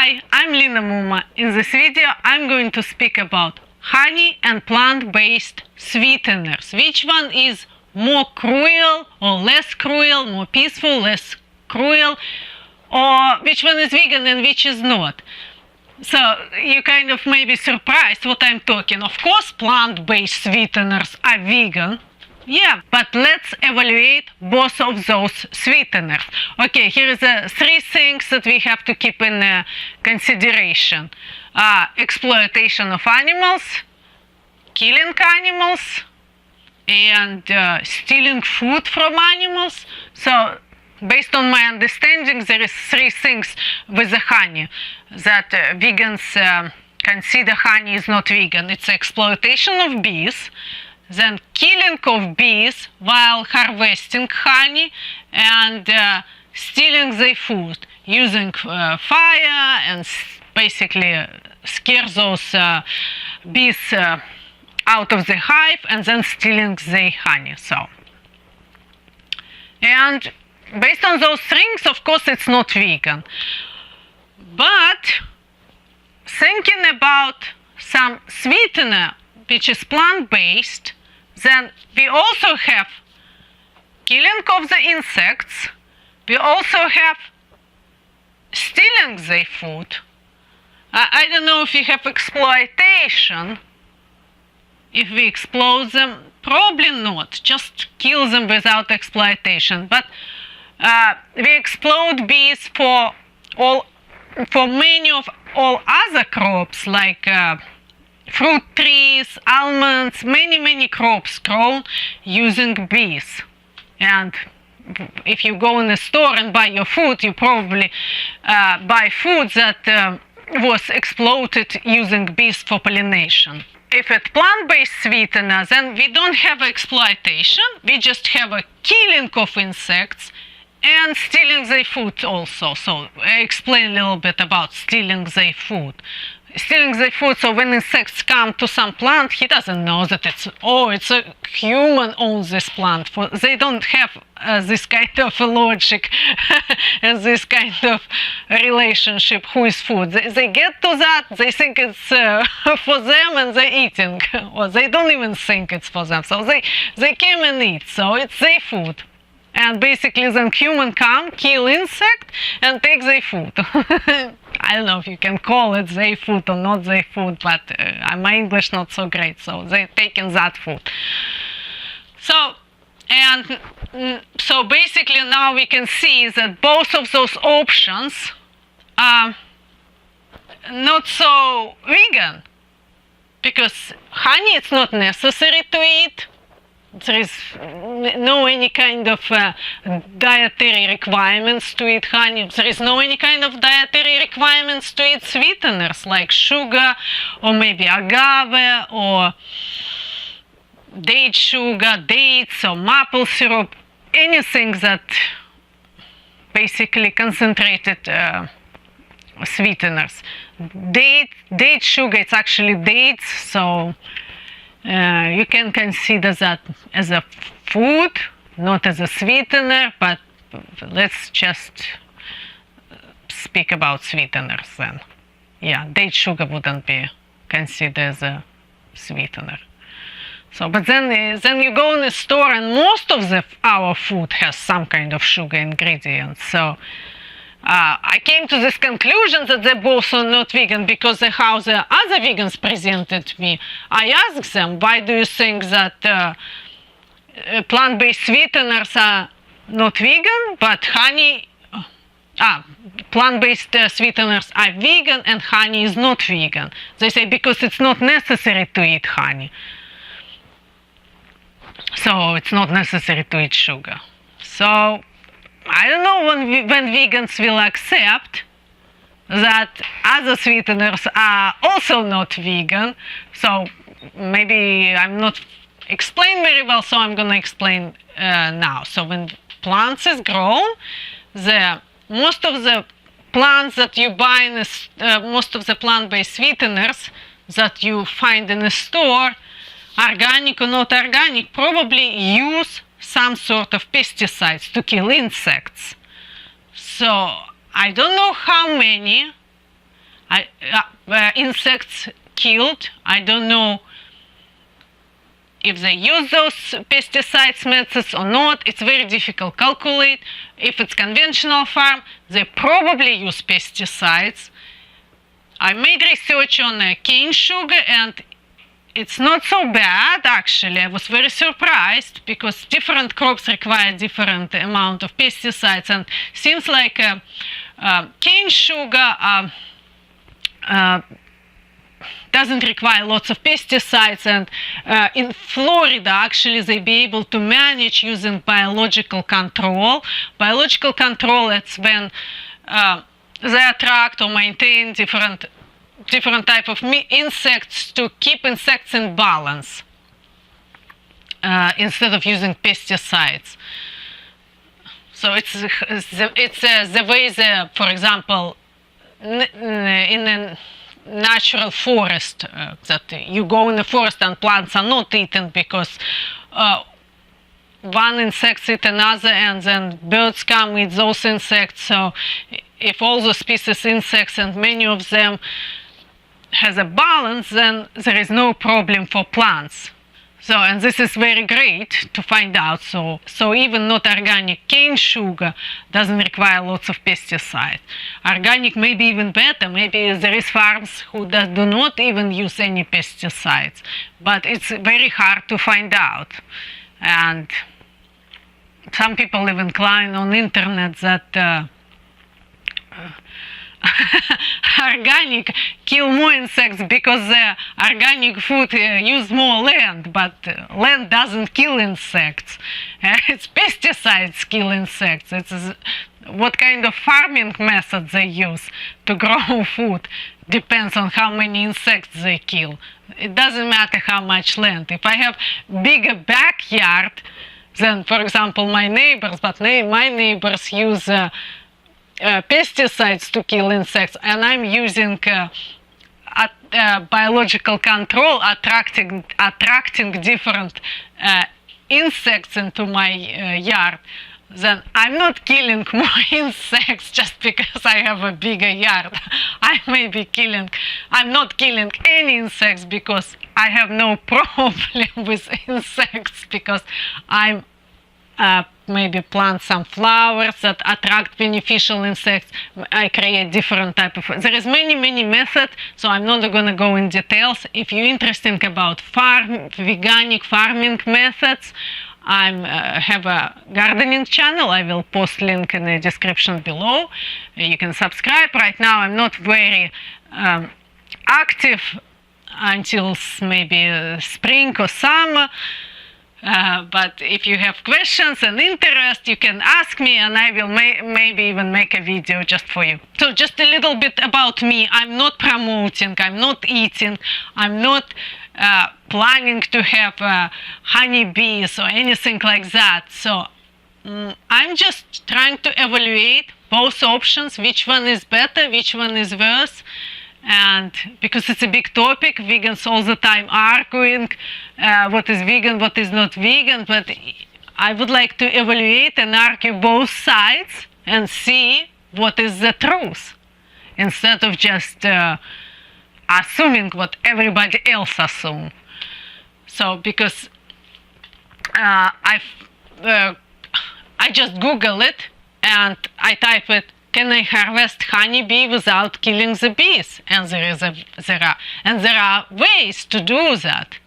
Hi, I'm Lina Muma. In this video I'm going to speak about honey and plant-based sweeteners. Which one is more cruel or less cruel, more peaceful, less cruel, or which one is vegan and which is not. So you kind of may be surprised what I'm talking. Of course plant-based sweeteners are vegan. Yeah, but let's evaluate both of those sweeteners. Okay, here is three things that we have to keep in consideration. Exploitation of animals, killing animals, and stealing food from animals. So, based on my understanding, there is three things with the honey that vegans consider honey is not vegan. It's exploitation of bees, then killing of bees while harvesting honey, and stealing their food, using fire and basically scare those bees out of the hive and then stealing their honey. And based on those things, of course, it's not vegan. But thinking about some sweetener which is plant-based, then we also have killing of the insects, we also have stealing their food. I don't know if we have exploitation. If we exploit them, probably not, just kill them without exploitation. But we exploit bees for many of all other crops, like fruit trees, almonds, many crops grown using bees. And if you go in the store and buy your food, you probably buy food that was exploited using bees for pollination. If it's plant-based sweetener, then we don't have exploitation, we just have a killing of insects and stealing their food also. So I explain a little bit about stealing their food. Stealing their food, so when insects come to some plant, he doesn't know that it's a human owns this plant. They don't have this kind of logic and this kind of relationship who is food. They get to that, they think it's for them and they're eating, or they don't even think it's for them. So they came and eat, so it's their food. And basically then human come, kill insect and take their food. I don't know if you can call it their food or not their food, but my English not so great, so they're taking that food. So basically now we can see that both of those options are not so vegan, because honey it's not necessary to eat. There is no any kind of dietary requirements to eat honey. There is no any kind of dietary requirements to eat sweeteners like sugar or maybe agave or date sugar, dates or maple syrup, anything that basically concentrated sweeteners. Date sugar, it's actually dates, so you can consider that as a food, not as a sweetener, but let's just speak about sweeteners then. Yeah, date sugar wouldn't be considered as a sweetener. So, but then you go in the store and most of our food has some kind of sugar ingredient. So I came to this conclusion that they both are not vegan because how the other vegans presented me. I asked them, why do you think that plant-based sweeteners are not vegan, but honey, plant-based sweeteners are vegan and honey is not vegan? They say because it's not necessary to eat honey. So it's not necessary to eat sugar. So I don't know when vegans will accept that other sweeteners are also not vegan. So maybe I'm not explained very well, so I'm going to explain now. So when plants is grown, most of the plants that you buy in most of the plant-based sweeteners that you find in a store, organic or not organic, probably use some sort of pesticides to kill insects. So I don't know how many, insects killed. I don't know if they use those pesticides methods or not. It's very difficult to calculate. If it's conventional farm, they probably use pesticides. I made research on cane sugar, and it's not so bad actually. I was very surprised because different crops require different amount of pesticides, and seems like cane sugar doesn't require lots of pesticides, and in Florida actually they be able to manage using biological control. Biological control, it's when they attract or maintain different type of insects to keep insects in balance instead of using pesticides. So it's the way for example, in a natural forest, that you go in the forest and plants are not eaten because one insect eats another, and then birds come eat those insects. So if all the species insects and many of them has a balance, then there is no problem for plants. So, and this is very great to find out. So even not organic cane sugar doesn't require lots of pesticides. Organic may be even better. Maybe there is farms who do not even use any pesticides. But it's very hard to find out. And some people even claim on the internet that organic kill more insects because the organic food use more land, but land doesn't kill insects. It's pesticides kill insects. It's what kind of farming method they use to grow food depends on how many insects they kill. It doesn't matter how much land. If I have bigger backyard than, for example, my neighbors, but my neighbors use pesticides to kill insects, and I'm using biological control, attracting different insects into my yard, then I'm not killing more insects just because I have a bigger yard. I'm not killing any insects because I have no problem with insects, because I'm maybe plant some flowers that attract beneficial insects. I create different type of. There is many methods, so I'm not going to go in details. If you're interested about veganic farming methods, I have a gardening channel. I will post link in the description below. You can subscribe. Right now I'm not very active until maybe spring or summer. But if you have questions and interest, you can ask me, and I will maybe even make a video just for you. So just a little bit about me. I'm not promoting, I'm not eating, I'm not planning to have honeybees or anything like that. So I'm just trying to evaluate both options, which one is better, which one is worse. And because it's a big topic, vegans all the time arguing what is vegan, what is not vegan, but I would like to evaluate and argue both sides and see what is the truth, instead of just assuming what everybody else assumes. So because I just Google it and I type it, can I harvest honeybee without killing the bees? And there are ways to do that.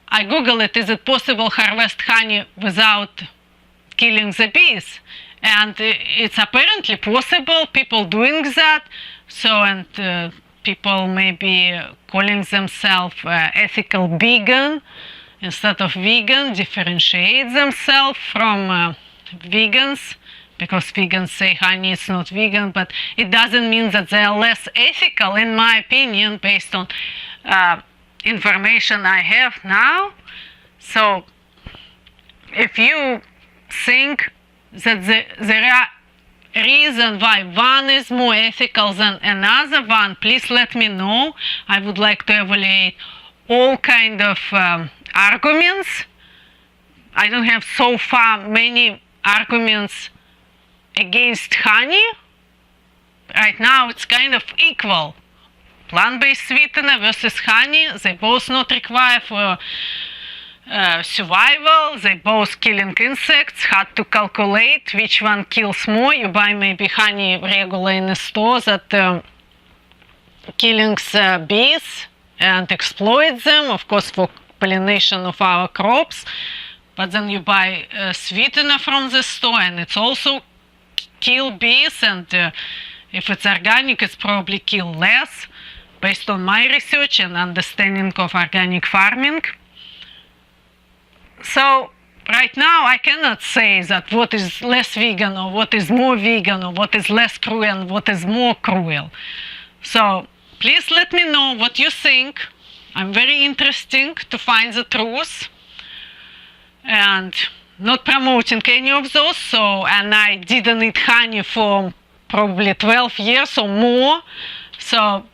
I Google it, is it possible harvest honey without killing the bees? And it's apparently possible, people doing that. So, and people maybe calling themselves ethical BEEgan instead of vegan, differentiate themselves from vegans. Because vegans say honey is not vegan, but it doesn't mean that they are less ethical, in my opinion, based on information I have now. So if you think that there are reasons why one is more ethical than another one, please let me know. I would like to evaluate all kind of arguments. I don't have so far many arguments against honey. Right now it's kind of equal. plant-based sweetener versus honey. They both not require for survival. They both killing insects. Hard to calculate which one kills more. You buy maybe honey regular in the store that killing bees and exploit them, of course, for pollination of our crops. But then you buy a sweetener from the store and it's also kill bees, and if it's organic, it's probably kill less, based on my research and understanding of organic farming. So right now I cannot say that what is less vegan or what is more vegan or what is less cruel and what is more cruel. So please let me know what you think. I'm very interested to find the truth and not promoting any of those. So, and I didn't eat honey for probably 12 years or more. So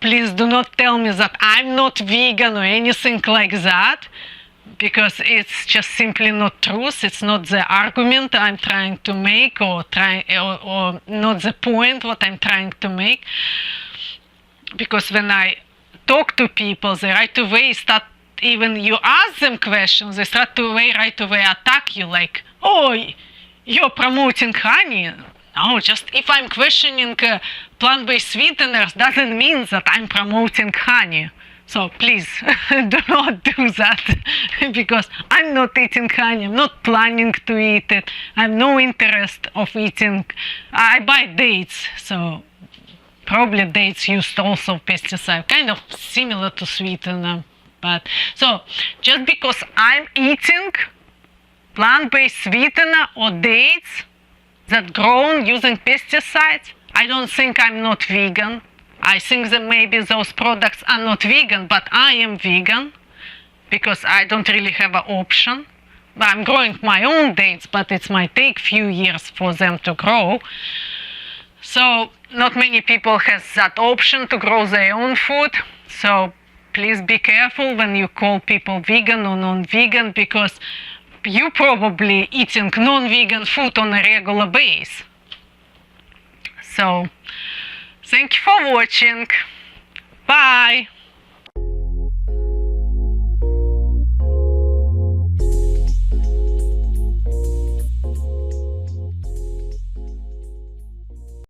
please do not tell me that I'm not vegan or anything like that, because it's just simply not truth. It's not the argument I'm trying to make, or not the point what I'm trying to make. Because when I talk to people, they right away start, even you ask them questions, they start to right away attack you, like, oh, you're promoting honey. No, just if I'm questioning plant-based sweeteners doesn't mean that I'm promoting honey. So please do not do that, because I'm not eating honey, I'm not planning to eat it, I have no interest of eating. I buy dates, so probably dates used also pesticide, kind of similar to sweetener. But so just because I'm eating plant-based sweetener or dates that grown using pesticides, I don't think I'm not vegan. I think that maybe those products are not vegan, but I am vegan because I don't really have an option. I'm growing my own dates, but it might take few years for them to grow. So not many people has that option to grow their own food. So please be careful when you call people vegan or non-vegan, because you probably eating non-vegan food on a regular basis. So thank you for watching. Bye.